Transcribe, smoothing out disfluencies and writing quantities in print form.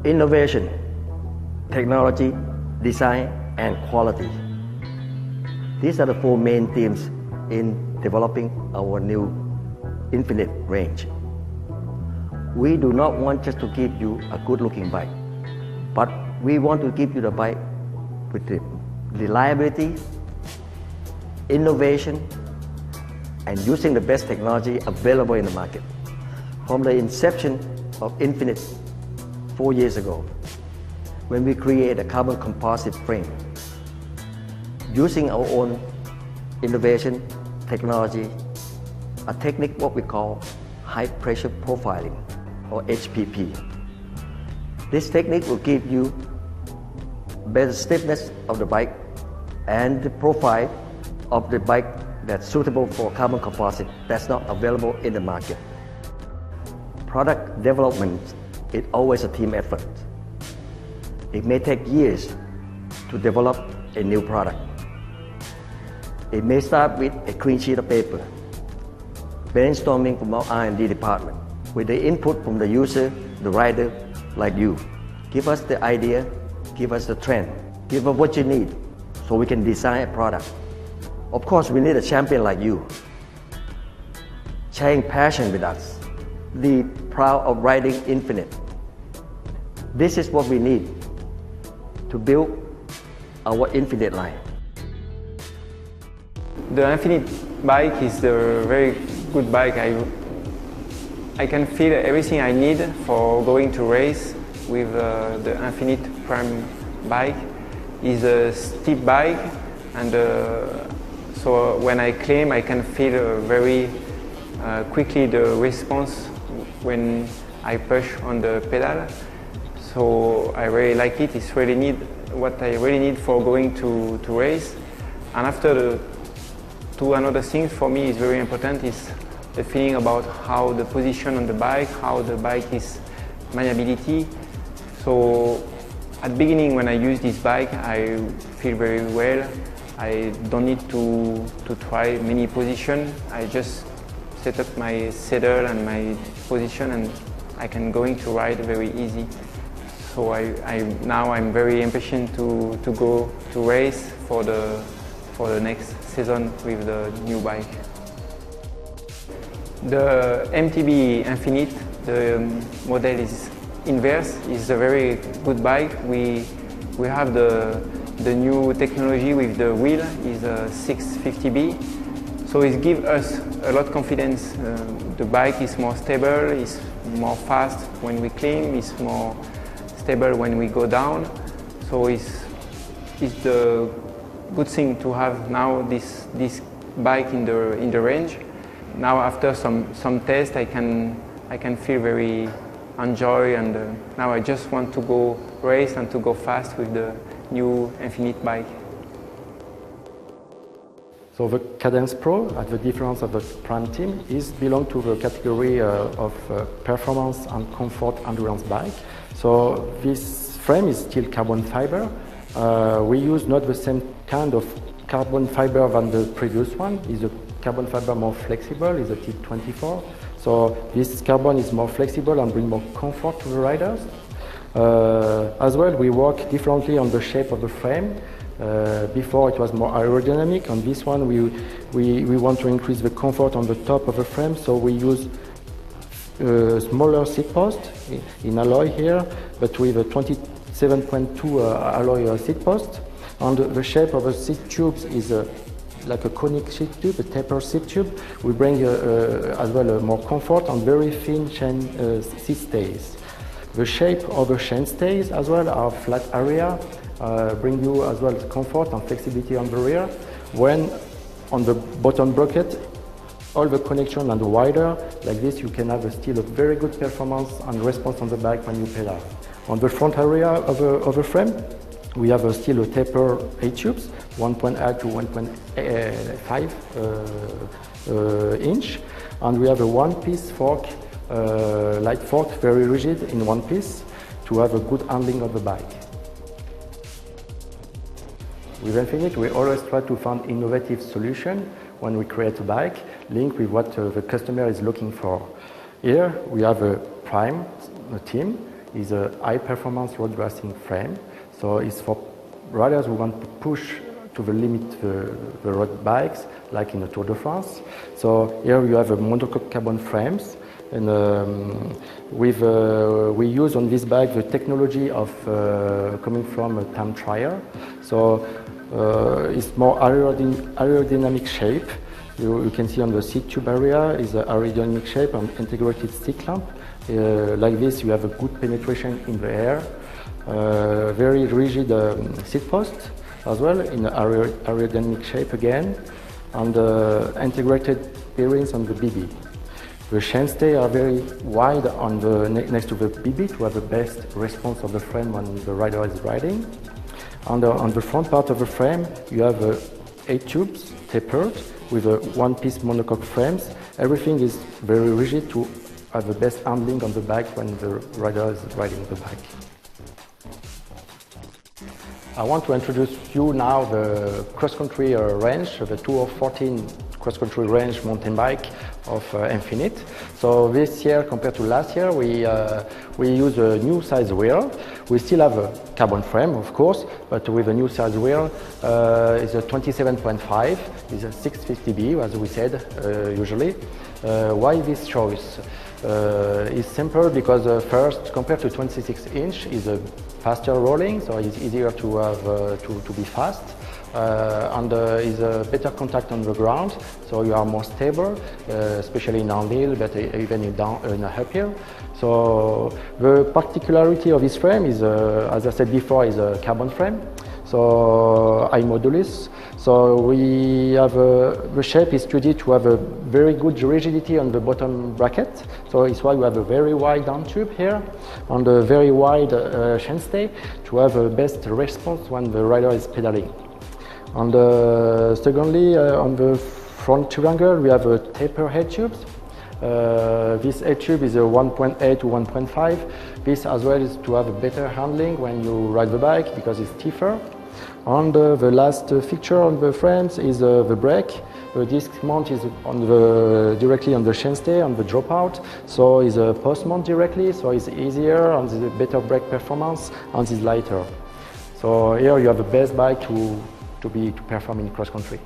Innovation, technology, design, and quality. These are the four main themes in developing our new Infinite range. We do not want just to give you a good-looking bike, but we want to give you the bike with the reliability, innovation, and using the best technology available in the market. From the inception of Infinite 4 years ago, when we created a carbon composite frame, using our own innovation, technology, a technique what we call high pressure profiling, or HPP. This technique will give you better stiffness of the bike and the profile of the bike that's suitable for carbon composite that's not available in the market. Product development is always a team effort. It may take years to develop a new product. It may start with a clean sheet of paper, brainstorming from our R&D department, with the input from the user, the rider, like you. Give us the idea, give us the trend, give us what you need, so we can design a product. Of course, we need a champion like you, sharing passion with us, be proud of riding Infinite. This is what we need to build our Infinite line. The Infinite bike is a very good bike. I can feel everything I need for going to race with the Infinite Prime bike. It's a steep bike, and so when I climb, I can feel very quickly the response when I push on the pedal. So I really like it. It's really what I really need for going to race. And after two another things for me is very important is the feeling about how the position on the bike, how the bike is maneuverability. So at the beginning when I use this bike, I feel very well. I don't need to try many positions. I just set up my saddle and my position, and I can going to ride very easy. So now I'm very impatient to go to race for the next season with the new bike. The MTB Infinite, the model is inverse, is a very good bike. We have the new technology with the wheel is a 650B. So it gives us a lot of confidence. The bike is more stable, it's more fast when we climb, it's more stable when we go down. So it's the good thing to have now this bike in the range. Now after some tests, I can feel very enjoy, and now I just want to go race and to go fast with the new Infinite bike. So the Cadence Pro, at the difference of the Prime team, belong to the category of performance and comfort endurance bike. So this frame is still carbon fiber. We use not the same kind of carbon fiber than the previous one. Is a carbon fiber more flexible, is a T24. So this carbon is more flexible and bring more comfort to the riders. As well, we work differently on the shape of the frame. Before it was more aerodynamic. On this one, we want to increase the comfort on the top of the frame, so we use smaller seat post in alloy here, but with a 27.2 alloy seat post. And the shape of the seat tubes is like a conic seat tube, a taper seat tube. We bring as well more comfort and very thin seat stays. The shape of the chain stays as well are flat area, bring you as well comfort and flexibility on the rear. When on the bottom bracket, all the connection and the wider, like this, you can have still a very good performance and response on the bike when you pedal. On the front area of the frame, we have still a taper A-tubes, 1.8 to 1.5 inch, and we have a one-piece fork, light fork, very rigid in one piece, to have a good handling of the bike. With Infinite, we always try to find innovative solution when we create a bike, linked with what the customer is looking for. Here we have a Prime team. is a high-performance road racing frame. So it's for riders who want to push to the limit the road bikes, like in the Tour de France. So here you have a monocoque carbon frames, and we use on this bike the technology of coming from a time trial. So it's more aerodynamic shape. You can see on the seat tube area is an aerodynamic shape and integrated stick lamp. Like this, you have a good penetration in the air. Very rigid seat post as well in an aerodynamic shape again, and integrated bearings on the BB. The chainstay are very wide on the next to the BB to have the best response of the frame when the rider is riding. On the front part of the frame, you have 8 tubes tapered with a one-piece monocoque frames. Everything is very rigid to have the best handling on the bike when the rider is riding the bike. I want to introduce you now the cross-country range, the 2014 cross-country range mountain bike of Infinite. So this year compared to last year, we use a new size wheel. We still have a carbon frame, of course, but with a new size wheel, it's a 27.5, it's a 650B, as we said usually. Why this choice? It's simple because first, compared to 26-inch, is a faster rolling, so it's easier to have to be fast. And is a better contact on the ground, so you are more stable, especially in downhill, but even in a uphill. So the particularity of this frame is, as I said before, is a carbon frame. So high modulus. So we have the shape is studied to have a very good rigidity on the bottom bracket. So it's why we have a very wide down tube here, and a very wide chainstay to have a best response when the rider is pedaling. And secondly, on the front tube angle, we have a taper head tubes. This head tube is a 1.8 to 1.5. This as well is to have a better handling when you ride the bike because it's stiffer. And the last feature on the frames is the brake. The disc mount is directly on the chainstay, on the dropout. So it's a post mount directly, so it's easier and it's a better brake performance and it's lighter. So here you have the best bike to perform in cross country.